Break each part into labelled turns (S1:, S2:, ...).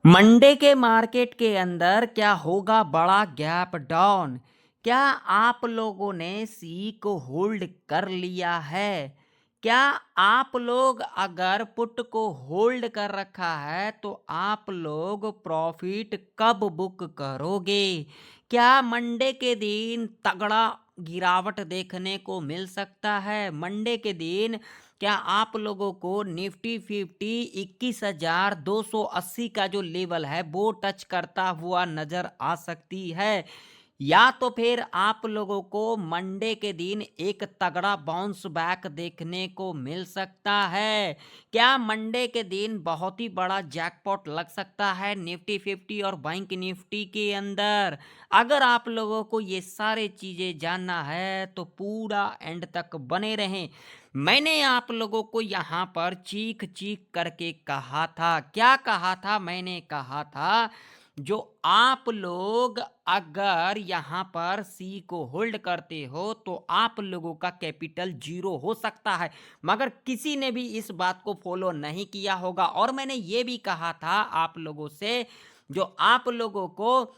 S1: Monday के market के अंदर क्या होगा बड़ा गैप डाउन? क्या आप लोगों ने सी को होल्ड कर लिया है? क्या आप लोग अगर पुट को होल्ड कर रखा है तो आप लोग प्रॉफिट कब बुक करोगे? क्या मंडे के दिन तगड़ा गिरावट देखने को मिल सकता है? मंडे के दिन क्या आप लोगों को निफ्टी 50 21,280 का जो लेवल है वो टच करता हुआ नजर आ सकती है? या तो फिर आप लोगों को मंडे के दिन एक तगड़ा बाउंस बैक देखने को मिल सकता है? क्या मंडे के दिन बहुत ही बड़ा जैकपॉट लग सकता है निफ्टी 50 और बैंक निफ्टी के अंदर? अगर आप लोगों को ये सारे चीजें जानना है तो पूरा एंड तक बने रहें। मैंने आप लोगों को यहाँ पर चीख चीख करके कहा था, क्या कहा था? मैंने कहा था जो आप लोग अगर यहाँ पर सी को होल्ड करते हो तो आप लोगों का कैपिटल जीरो हो सकता है, मगर किसी ने भी इस बात को फॉलो नहीं किया होगा। और मैंने ये भी कहा था आप लोगों से जो आप लोगों को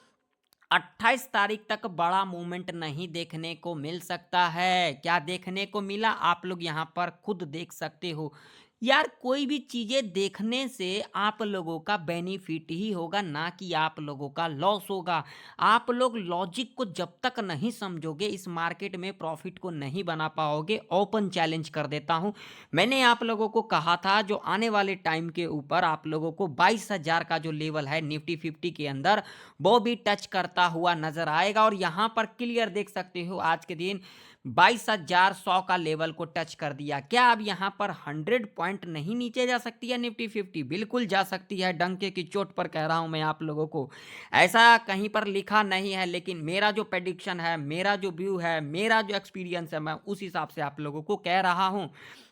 S1: 28 तारीख तक बड़ा मूवमेंट नहीं देखने को मिल सकता है। क्या देखने को मिला? आप लोग यहाँ पर खुद देख सकते हो। यार कोई भी चीज़ें देखने से आप लोगों का बेनिफिट ही होगा, ना कि आप लोगों का लॉस होगा। आप लोग लॉजिक को जब तक नहीं समझोगे इस मार्केट में प्रॉफिट को नहीं बना पाओगे। ओपन चैलेंज कर देता हूँ। मैंने आप लोगों को कहा था जो आने वाले टाइम के ऊपर आप लोगों को 22,000 का जो लेवल है निफ्टी 50 के अंदर वो भी टच करता हुआ नजर आएगा। और यहां पर क्लियर देख सकते हो आज के दिन 22,100 का लेवल को टच कर दिया। क्या अब यहां पर 100 पॉइंट नहीं नीचे जा सकती है निफ्टी 50? बिल्कुल जा सकती है, डंके की चोट पर कह रहा हूं मैं आप लोगों को। ऐसा कहीं पर लिखा नहीं है, लेकिन मेरा जो प्रेडिक्शन है, मेरा जो व्यू है, मेरा जो एक्सपीरियंस है, मैं उस हिसाब से आप लोगों को कह रहा हूं।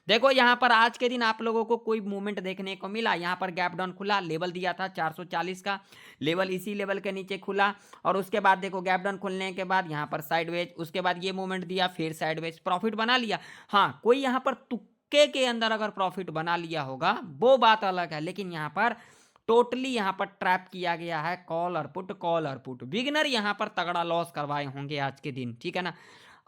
S1: देखो यहाँ पर आज के दिन आप लोगों को कोई मूवमेंट देखने को मिला? यहाँ पर गैप डाउन खुला, लेवल दिया था 440 का, लेवल इसी लेवल के नीचे खुला। और उसके बाद देखो गैप डाउन खुलने के बाद यहाँ पर साइडवेज, उसके बाद ये मूवमेंट दिया, फिर साइडवेज, प्रॉफिट बना लिया। हाँ, कोई यहाँ पर तुक्के के अंदर अगर प्रॉफिट बना लिया होगा वो बात अलग है, लेकिन यहाँ पर टोटली यहाँ पर ट्रैप किया गया है। कॉल और पुट, कॉल और पुट, बिगिनर यहाँ पर तगड़ा लॉस करवाए होंगे आज के दिन, ठीक है ना।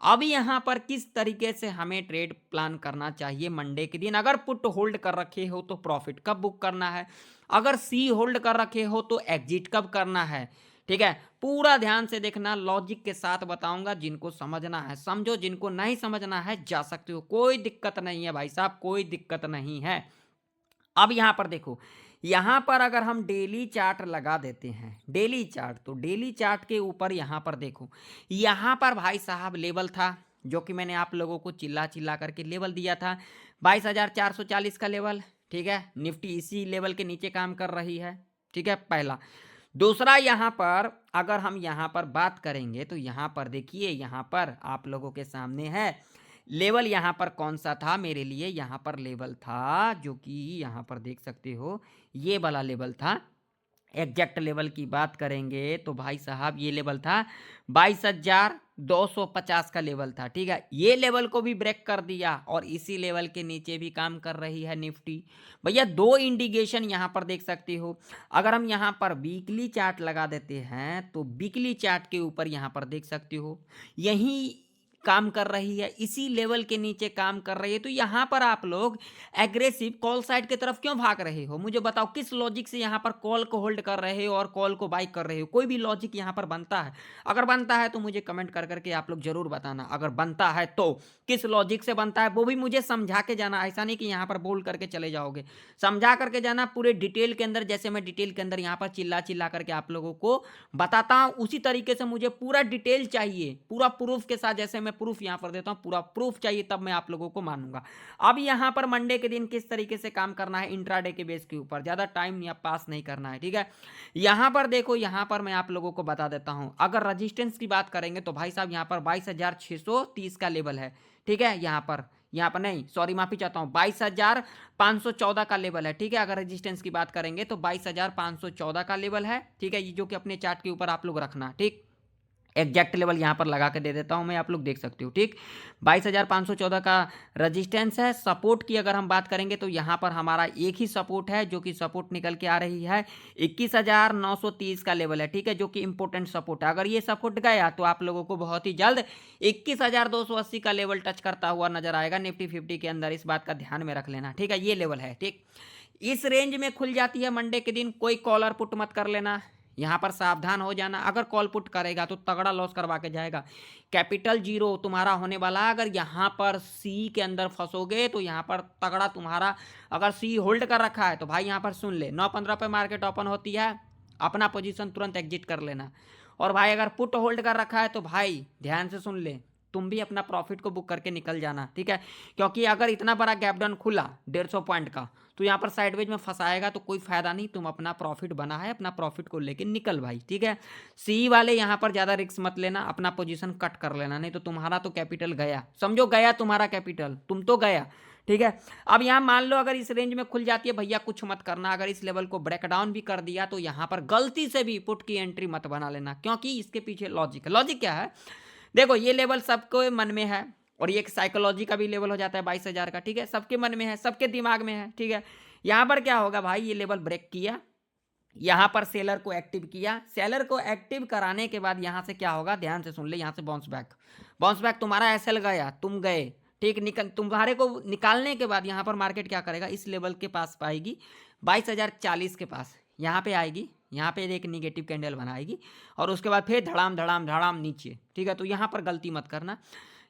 S1: अब यहाँ पर किस तरीके से हमें ट्रेड प्लान करना चाहिए मंडे के दिन? अगर पुट होल्ड कर रखे हो तो प्रॉफिट कब बुक करना है, अगर सी होल्ड कर रखे हो तो एग्जिट कब करना है, ठीक है। पूरा ध्यान से देखना, लॉजिक के साथ बताऊंगा। जिनको समझना है समझो, जिनको नहीं समझना है जा सकते हो, कोई दिक्कत नहीं है भाई साहब, कोई दिक्कत नहीं है। अब यहां पर देखो, यहां पर अगर हम डेली चार्ट लगा देते हैं, डेली चार्ट, तो डेली चार्ट के ऊपर यहां पर देखो, यहां पर भाई साहब लेवल था जो कि मैंने आप लोगों को चिल्ला चिल्ला करके लेवल दिया था, 22,440 का लेवल, ठीक है। निफ्टी इसी लेवल के नीचे काम कर रही है, ठीक है, पहला। दूसरा, यहां पर अगर हम यहां पर बात करेंगे तो यहां पर देखिए, यहां पर आप लोगों के सामने है लेवल। यहां पर कौन सा था मेरे लिए? यहां पर लेवल था जो कि यहां पर देख सकते हो, ये वाला लेवल था। एग्जैक्ट लेवल की बात करेंगे तो भाई साहब ये लेवल था 22,250 का लेवल था, ठीक है। ये लेवल को भी ब्रेक कर दिया और इसी लेवल के नीचे भी काम कर रही है निफ्टी। भैया दो इंडिकेशन यहां पर देख सकते हो। अगर हम यहां पर वीकली चार्ट लगा देते हैं तो वीकली चार्ट के ऊपर यहां पर देख सकते हो यही काम कर रही है, इसी लेवल के नीचे काम कर रही है। तो यहां पर आप लोग एग्रेसिव कॉल साइड की तरफ क्यों भाग रहे हो? मुझे बताओ, किस लॉजिक से यहां पर कॉल को होल्ड कर रहे हो और कॉल को बाई कर रहे हो? कोई भी लॉजिक यहां पर बनता है? अगर बनता है तो मुझे कमेंट कर करके आप लोग जरूर बताना। अगर बनता है तो किस लॉजिक से बनता है वो भी मुझे समझा के जाना। ऐसा नहीं कि यहां पर बोल करके चले जाओगे, समझा करके जाना पूरे डिटेल के अंदर। जैसे मैं डिटेल के अंदर यहां पर चिल्ला चिल्ला करके आप लोगों को बताता हूं, उसी तरीके से मुझे पूरा डिटेल चाहिए, पूरा प्रूफ के साथ। जैसे मैं प्रूफ यहां पर देता हूं, पूरा प्रूफ चाहिए, तब मैं आप लोगों को मानूंगा। अब यहां पर मंडे के दिन किस तरीके से काम करना है इंट्राडे के बेस के ऊपर, ज्यादा टाइम या पास नहीं करना है, ठीक है। यहां पर देखो, यहां पर मैं आप लोगों को बता देता हूं, अगर रजिस्टेंस की बात करेंगे तो भाई साहब यहां पर 22,630 का लेवल है, ठीक है। यहां पर नहीं, सॉरी माफी चाहता हूं, 22,514 का लेवल है, ठीक है। अगर रेजिस्टेंस की बात करेंगे तो 22,514 का लेवल है, ठीक है। ये जो कि अपने चार्ट के ऊपर आप लोग रखना, ठीक। एग्जैक्ट लेवल यहाँ पर लगा के दे देता हूँ मैं, आप लोग देख सकते हो। ठीक, 22,514 का रजिस्टेंस है। सपोर्ट की अगर हम बात करेंगे तो यहाँ पर हमारा एक ही सपोर्ट है जो कि सपोर्ट निकल के आ रही है 21,930 का लेवल है। ठीक है, जो कि इंपॉर्टेंट सपोर्ट है। अगर ये सपोर्ट गया तो आप लोगों को बहुत ही जल्द 21,280 का लेवल टच करता हुआ नजर आएगा निफ्टी 50 के अंदर। इस बात का ध्यान में रख लेना। ठीक है, ये लेवल है। ठीक, इस रेंज में खुल जाती है मंडे के दिन, कोई कॉलर पुट मत कर लेना, यहाँ पर सावधान हो जाना। अगर कॉल पुट करेगा तो तगड़ा लॉस करवा के जाएगा। कैपिटल जीरो तुम्हारा होने वाला है। अगर यहाँ पर सी के अंदर फंसोगे तो यहाँ पर तगड़ा तुम्हारा, अगर सी होल्ड कर रखा है तो भाई यहाँ पर सुन ले, 9:15 पे मार्केट ओपन होती है, अपना पोजीशन तुरंत एग्जिट कर लेना। और भाई अगर पुट होल्ड कर रखा है तो भाई ध्यान से सुन ले, तुम भी अपना प्रॉफिट को बुक करके निकल जाना। ठीक है, क्योंकि अगर इतना बड़ा गैप डाउन खुला 150 पॉइंट का तो यहाँ पर साइडवेज में फंसाएगा तो कोई फायदा नहीं। तुम अपना प्रॉफिट बना है, अपना प्रॉफिट को लेके निकल भाई। ठीक है, सी वाले यहाँ पर ज़्यादा रिस्क मत लेना, अपना पोजीशन कट कर लेना, नहीं तो तुम्हारा तो कैपिटल गया, समझो गया तुम्हारा कैपिटल, तुम तो गया। ठीक है, अब यहाँ मान लो अगर इस रेंज में खुल जाती है भैया, कुछ मत करना। अगर इस लेवल को ब्रेक डाउन भी कर दिया तो यहाँ पर गलती से भी पुट की एंट्री मत बना लेना, क्योंकि इसके पीछे लॉजिक है। लॉजिक क्या है, देखो ये लेवल सबके मन में है और ये एक साइकोलॉजी का भी लेवल हो जाता है 22,000 का। ठीक है, सबके मन में है, सबके दिमाग में है। ठीक है, यहाँ पर क्या होगा भाई, ये लेवल ब्रेक किया, यहाँ पर सेलर को एक्टिव किया, सेलर को एक्टिव कराने के बाद यहाँ से क्या होगा, ध्यान से सुन ले, यहाँ से बाउंस बैक, बाउंस बैक तुम्हारा एसएल गया, तुम गए। ठीक, निकल तुम्हारे को निकालने के बाद यहाँ पर मार्केट क्या करेगा, इस लेवल के पास पाएगी 22,040 के पास, यहाँ पे आएगी, यहाँ पे एक निगेटिव कैंडल बनाएगी और उसके बाद फिर धड़ाम धड़ाम धड़ाम नीचे। ठीक है, तो यहाँ पर गलती मत करना,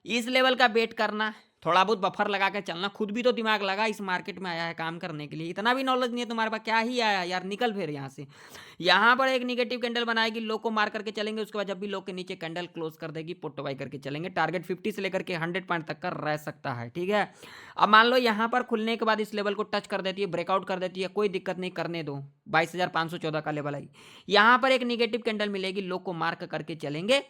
S1: इस लेवल का वेट करना, थोड़ा बहुत बफर लगा के चलना। खुद भी तो दिमाग लगा, इस मार्केट में आया है काम करने के लिए, इतना भी नॉलेज नहीं है तुम्हारे पास, क्या ही आया यार, निकल फिर यहाँ से। यहाँ पर एक निगेटिव कैंडल बनाएगी, लो को मार करके चलेंगे, उसके बाद जब भी लो के नीचे कैंडल क्लोज कर देगी पुट बाई करके चलेंगे। टारगेट 50 से लेकर के 100 पॉइंट तक का रह सकता है। ठीक है, अब मान लो यहाँ पर खुलने के बाद इस लेवल को टच कर देती है, ब्रेकआउट कर देती है, कोई दिक्कत नहीं, करने दो। 22,514 का लेवल आई, यहाँ पर एक निगेटिव कैंडल मिलेगी, लो को मार्क करके चलेंगे।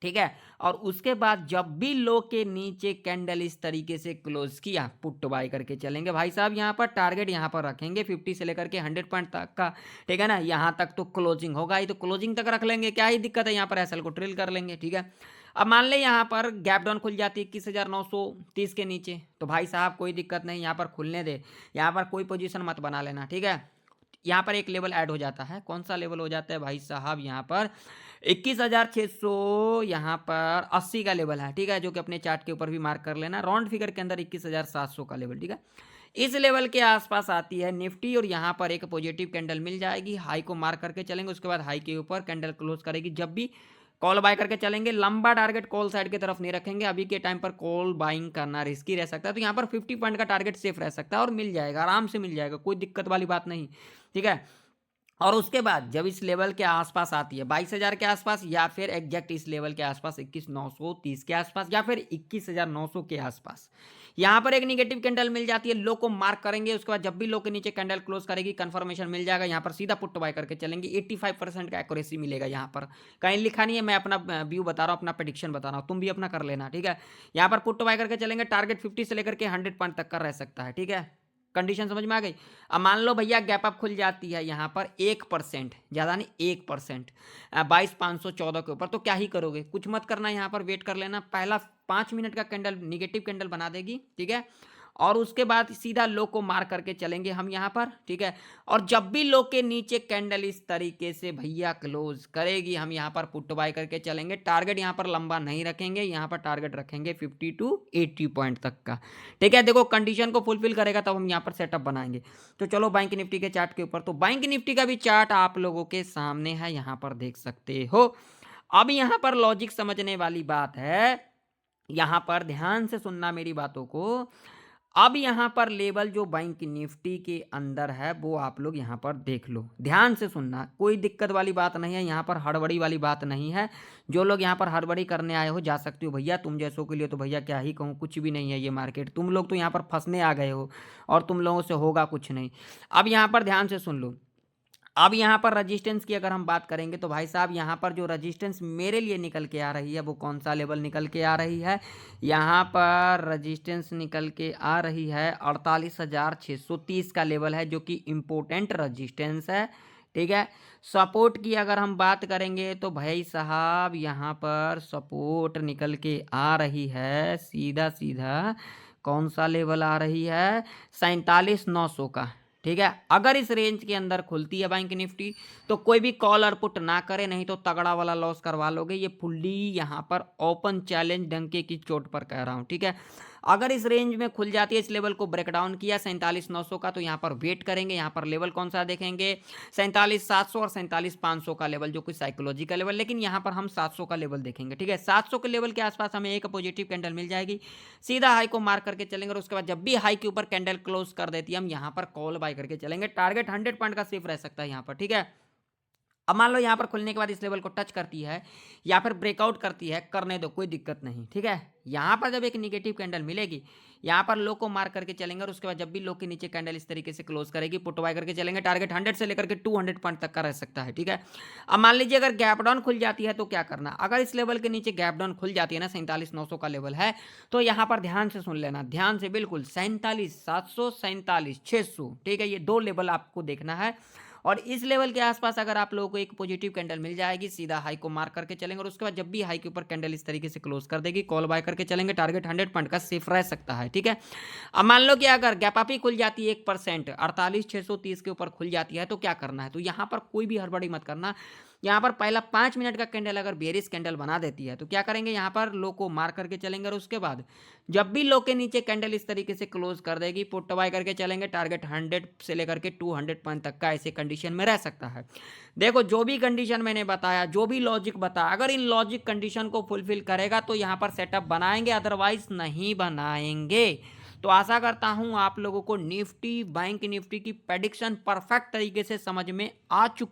S1: ठीक है, और उसके बाद जब भी लो के नीचे कैंडल इस तरीके से क्लोज किया, पुट बाय करके चलेंगे भाई साहब। यहाँ पर टारगेट यहाँ पर रखेंगे 50 से लेकर के 100 पॉइंट तक का। ठीक है ना, यहाँ तक तो क्लोजिंग होगा ही, तो क्लोजिंग तक रख लेंगे, क्या ही दिक्कत है, यहाँ पर एसएल को ट्रिल कर लेंगे। ठीक है, अब मान ले यहाँ पर गैप डाउन खुल जाती है 21,930 के नीचे, तो भाई साहब कोई दिक्कत नहीं, यहाँ पर खुलने दे, यहाँ पर कोई पोजीशन मत बना लेना। ठीक है, यहाँ पर एक लेवल ऐड हो जाता है, कौन सा लेवल हो जाता है भाई साहब, यहाँ पर 21,600, यहाँ पर 80 का लेवल है। ठीक है, जो कि अपने चार्ट के ऊपर भी मार्क कर लेना, राउंड फिगर के अंदर 21,700 का लेवल। ठीक है, इस लेवल के आसपास आती है निफ्टी और यहाँ पर एक पॉजिटिव कैंडल मिल जाएगी, हाई को मार्क करके चलेंगे, उसके बाद हाई के ऊपर कैंडल क्लोज करेगी, जब भी कॉल बाय करके चलेंगे। लंबा टारगेट कॉल साइड की तरफ नहीं रखेंगे, अभी के टाइम पर कॉल बाइंग करना रिस्की रह सकता है, तो यहाँ पर 50 पॉइंट का टारगेट सेफ रह सकता है और मिल जाएगा, आराम से मिल जाएगा, कोई दिक्कत वाली बात नहीं। ठीक है, और उसके बाद जब इस लेवल के आसपास आती है 22,000 के आसपास, या फिर एग्जैक्ट इस लेवल के आसपास 21,930 के आसपास, या फिर 21,900 के आसपास, यहाँ पर एक निगेटिव कैंडल मिल जाती है, लो को मार्क करेंगे, उसके बाद जब भी लो के नीचे कैंडल क्लोज करेगी, कंफर्मेशन मिल जाएगा, यहाँ पर सीधा पुट बाय करके चलेंगे, 85% का एक्यूरेसी मिलेगा। यहाँ पर कहीं लिखा नहीं है, मैं अपना व्यू बता रहा हूँ, अपना प्रेडिक्शन बता रहा हूँ, तुम भी अपना कर लेना। ठीक है, यहाँ पर पुट बाय करके चलेंगे, टारगेट 50 से लेकर के 100 पॉइंट तक का रह सकता है। ठीक है, कंडीशन समझ में आ गई। अब मान लो भैया गैप अप खुल जाती है यहाँ पर 1%, ज़्यादा नहीं 1%, 22,514 के ऊपर, तो क्या ही करोगे, कुछ मत करना, यहाँ पर वेट कर लेना, पहला 5 मिनट का कैंडल निगेटिव कैंडल बना देगी। ठीक है, और उसके बाद सीधा लो को मार करके चलेंगे हम यहाँ पर। ठीक है, और जब भी लो के नीचे कैंडल इस तरीके से भैया क्लोज करेगी, हम यहाँ पर पुट बाय करके चलेंगे। टारगेट यहाँ पर लंबा नहीं रखेंगे, यहाँ पर टारगेट रखेंगे 50 to 80 पॉइंट तक का। ठीक है, देखो कंडीशन को फुलफिल करेगा तब हम यहाँ पर सेटअप बनाएंगे। तो चलो बैंक निफ्टी के चार्ट के ऊपर, तो बैंक निफ्टी का भी चार्ट आप लोगों के सामने है, यहाँ पर देख सकते हो। अब यहाँ पर लॉजिक समझने वाली बात है, यहाँ पर ध्यान से सुनना मेरी बातों को। अब यहाँ पर लेवल जो बैंक निफ्टी के अंदर है वो आप लोग यहाँ पर देख लो, ध्यान से सुनना, कोई दिक्कत वाली बात नहीं है, यहाँ पर हड़बड़ी वाली बात नहीं है। जो लोग यहाँ पर हड़बड़ी करने आए हो जा सकते हो भैया, तुम जैसों के लिए तो भैया क्या ही कहूँ, कुछ भी नहीं है ये मार्केट, तुम लोग तो यहाँ पर फंसने आ गए हो और तुम लोगों से होगा कुछ नहीं। अब यहाँ पर ध्यान से सुन लो, अब यहाँ पर रजिस्टेंस की अगर हम बात करेंगे तो भाई साहब यहाँ पर जो रजिस्टेंस मेरे लिए निकल के आ रही है वो कौन सा लेवल निकल के आ रही है, यहाँ पर रजिस्टेंस निकल के आ रही है 48,630 का लेवल है, जो कि इम्पोर्टेंट रजिस्टेंस है। ठीक है। सपोर्ट की अगर हम बात करेंगे तो भाई साहब यहाँ पर सपोर्ट निकल के आ रही है सीधा सीधा, कौन सा लेवल आ रही है, 47,900 का। ठीक है, अगर इस रेंज के अंदर खुलती है बैंक निफ्टी तो कोई भी कॉल और पुट ना करे, नहीं तो तगड़ा वाला लॉस करवा लोगे। ये फुल्ली यहाँ पर ओपन चैलेंज डंके की चोट पर कह रहा हूँ। ठीक है, अगर इस रेंज में खुल जाती है, इस लेवल को ब्रेक डाउन किया 47,900 का, तो यहाँ पर वेट करेंगे। यहाँ पर लेवल कौन सा देखेंगे, 47,700 और 47,500 का लेवल, जो कि साइकोलॉजी का लेवल, लेकिन यहाँ पर हम 700 का लेवल देखेंगे। ठीक है, 700 के लेवल के आसपास हमें एक पॉजिटिव कैंडल मिल जाएगी, सीधा हाई को मार्क करके चलेंगे और उसके बाद जब भी हाई के ऊपर कैंडल क्लोज कर देती है, हम यहाँ पर कॉल बाय करके चलेंगे। टारगेट 100 पॉइंट का सेफ रह सकता है यहाँ पर। ठीक है, अब मान लो यहाँ पर खुलने के बाद इस लेवल को टच करती है या फिर ब्रेकआउट करती है, करने दो, कोई दिक्कत नहीं। ठीक है, यहाँ पर जब एक निगेटिव कैंडल मिलेगी, यहाँ पर लो को मार्क करके चलेंगे और उसके बाद जब भी लो के नीचे कैंडल इस तरीके से क्लोज करेगी, पुट बाय करके चलेंगे। टारगेट 100 से लेकर के 200 पॉइंट तक का रह सकता है। ठीक है, अब मान लीजिए अगर गैप डाउन खुल जाती है तो क्या करना, अगर इस लेवल के नीचे गैप डाउन खुल जाती है ना, 47,900 का लेवल है, तो यहाँ पर ध्यान से सुन लेना, ध्यान से बिल्कुल, 47,700, 47,600। ठीक है, ये दो लेवल आपको देखना है और इस लेवल के आसपास अगर आप लोगों को एक पॉजिटिव कैंडल मिल जाएगी, सीधा हाई को मार्क करके चलेंगे और उसके बाद जब भी हाई के ऊपर कैंडल इस तरीके से क्लोज कर देगी, कॉल बाय करके चलेंगे। टारगेट 100 पॉइंट का सेफ रह सकता है। ठीक है, अब मान लो कि अगर गैप अप ही खुल जाती है 1%, 48,630 के ऊपर खुल जाती है, तो क्या करना है, तो यहाँ पर कोई भी हड़बड़ी मत करना। यहाँ पर पहला 5 मिनट का कैंडल अगर बेरिश कैंडल बना देती है तो क्या करेंगे, यहाँ पर लो को मार्क करके चलेंगे और उसके बाद जब भी लो के नीचे कैंडल इस तरीके से क्लोज कर देगी, पुट बाय करके चलेंगे। टारगेट 100 से लेकर के 200 पॉइंट तक का ऐसे कंडीशन में रह सकता है। देखो, जो भी कंडीशन मैंने बताया, जो भी लॉजिक बताया, अगर इन लॉजिक कंडीशन को फुलफिल करेगा तो यहाँ पर सेटअप बनाएंगे, अदरवाइज नहीं बनाएंगे। तो आशा करता हूं आप लोगों को निफ्टी बैंक निफ्टी की प्रेडिक्शन परफेक्ट तरीके से समझ में आ चुकी